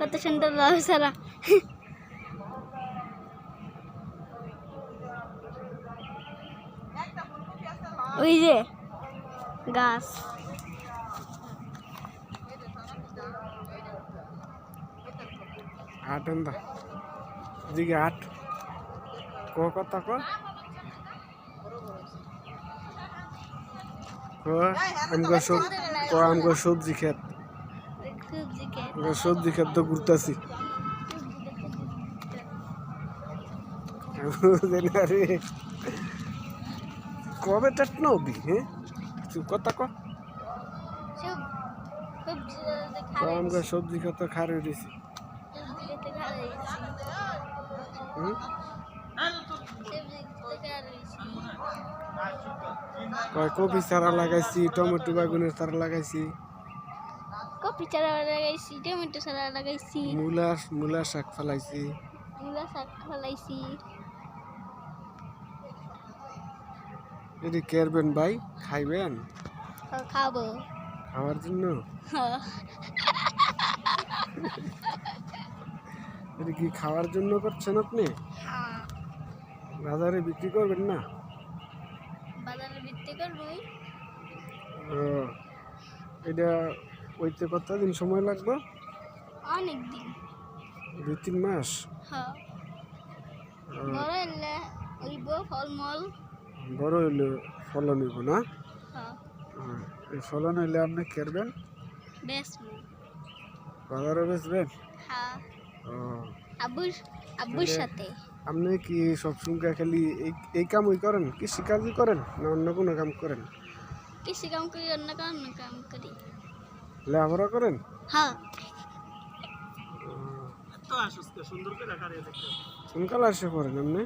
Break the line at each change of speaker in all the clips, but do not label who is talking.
কত সুন্দর লাউ সারা। ওই যে গাছ।
আটন্দা এদিকে আট কথা আমগো সবজি ক্ষেত তো ঘুরতেছি কবে টাট নবি হ্যাঁ কথা আমগো সবজি ক্ষেত খারে দিছি কপি চারা লাগাইছি, টমেটো বেগুনের চারা লাগাইছি,
কপি চারা লাগাইছি, টমেটো চারা লাগাইছি,
মূলা শাক ফলাইছি। যদি কেরবেন ভাই খাইবেন?
খাবো।
খাওয়ার জন্য? এটা কি খাওয়ার জন্য করছেন আপনি? বাজারে বিক্রি করবেন না?
বাজারে বিক্রি করবই।
এটা হইতে কতদিন সময় লাগবে?
অনেক দিন।
2-3 মাস?
হ্যাঁ। বড় হইলে হইব ফলমূল।
বড় হইলে ফলন হইব না?
হ্যাঁ।
এই ফলন হইলে আপনি কেরবেন?
বেচবো।
বাজারে বেচবেন?
হ্যাঁ। আব্বুর সাথে।
আপনি কি সবসময় খালি এই কামই করেন? কৃষিকাজই করেন না অন্য কোনো কাম করেন?
কৃষি কাম করি, অন্য কাম করি।
লেখাপড়া করেন?
হ্যাঁ।
কোন ক্লাসে পড়েন আপনি?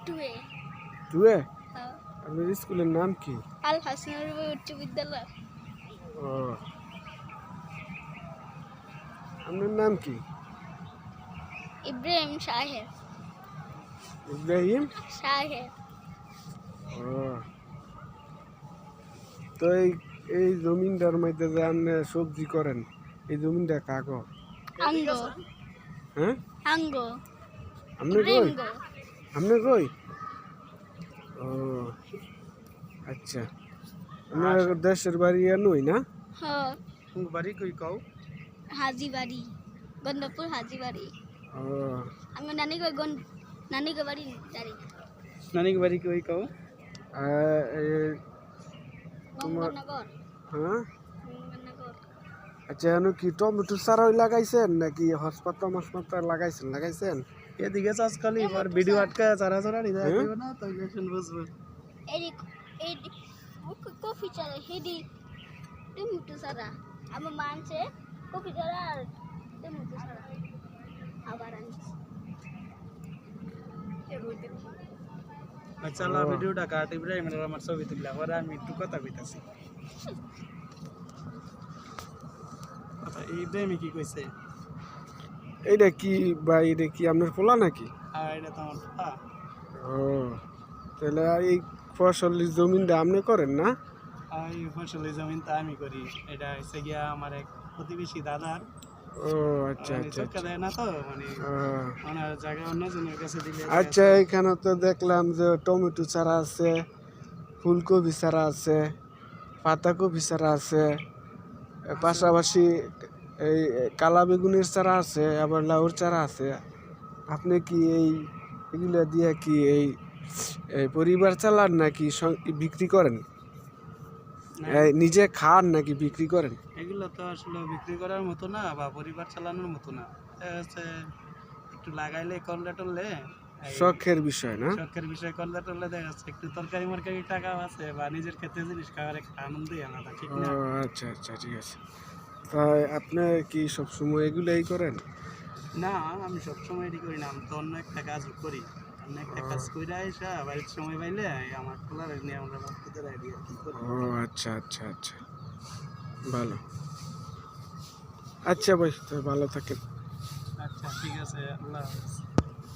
2
হ্যাঁ। আপনার স্কুলের নাম কি?
আল হাসান উচ্চ বিদ্যালয়।
আপনার নাম কি?
ইব্রাহিম সাহেব।
ইব্রাহিম
সাহেব।
তো এই জমিনটার মধ্যে যে আপনি সবজি করেন, এই জমিনটা কাগো?
আঙ্গো।
হ্যাঁ
আঙ্গো।
আপনি কই? ও আচ্ছা, আপনার দেশের বাড়ি নই না?
হ্যাঁ।
বাড়ি কই কও?
হাজিবাড়ি, গন্ধপুর হাজিবাড়ি। আমি নানি গো বাড়ি জানি।
নানি বাড়ি কই কও?
গঙ্গানগর।
হ্যাঁ। আচ্ছা, এনে কি টমেটো চারা লাগাইছেন নাকি হসপাতা মসপাতা লাগাইছেন? এদিকে আজকাল এবার ভিডিও আটকা চারা দিবে না, তাইলে বুঝবো।
এই কফি চারা হেডি টমেটো চারা আমার মানছে, কফি চারা আর টমেটো চারা আবার আনছে।
আচ্ছা, ভিডিওটা কাট, ইব্রাহিম আমার ছবি তুললা পরে আমি একটু কথা কইতাছি। ইব্রাহিম কি কইছে? এইটা কি ভাই, এটা কি আপনার পোলা নাকি? হ্যাঁ, এটা তো আমার পোলা। তাহলে এই ফসলি জমিনটা আপনি করেন না? এই ফসলি জমিনটা আমি করি। এটা হচ্ছে গিয়া আমার এক প্রতিবেশী দাদার। আচ্ছা আচ্ছা। না তো মানে ওনার জায়গা অন্যজনের কাছে দিলে। আচ্ছা, এখানে তো দেখলাম যে টমেটো চারা আছে, ফুলকপি চারা আছে, পাতাকপি চারা আছে, পাশাপাশি এই কালা বেগুনের চারা আছে, আবার লাউর চারা আছে। আপনি কি এগুলা দিয়ে কি এই পরিবার চালান নাকি বিক্রি করেন? নিজে খান নাকি বিক্রি করেন? এগুলো তো আসলে বিক্রি করার মতো না বা পরিবার চালানোর মতো না, একটু লাগাইলে করলে টললে শখের বিষয় না? শখের বিষয় করলে টললে দেখা যাচ্ছে একটু তরকারি মরকারি টাকা আছে বা নিজের ক্ষেত্রে জিনিস খাওয়ার একটা আনন্দই আলাদা, ঠিক না? আচ্ছা আচ্ছা, ঠিক আছে। তাই আপনি কি সবসময় এগুলাই করেন? না, আমি সবসময় এটি করি না, আমি তো অন্য একটা কাজও করি। অন্য একটা কাজ করে আইসা বাড়ির সময় পাইলে আমার খোলার নিয়ে আমরা বাচ্চাদের আইডিয়া কি করি। আচ্ছা আচ্ছা আচ্ছা, ভালো। আচ্ছা ভাই, তো ভালো থাকেন। আচ্ছা, ঠিক আছে, আল্লাহ হাফেজ।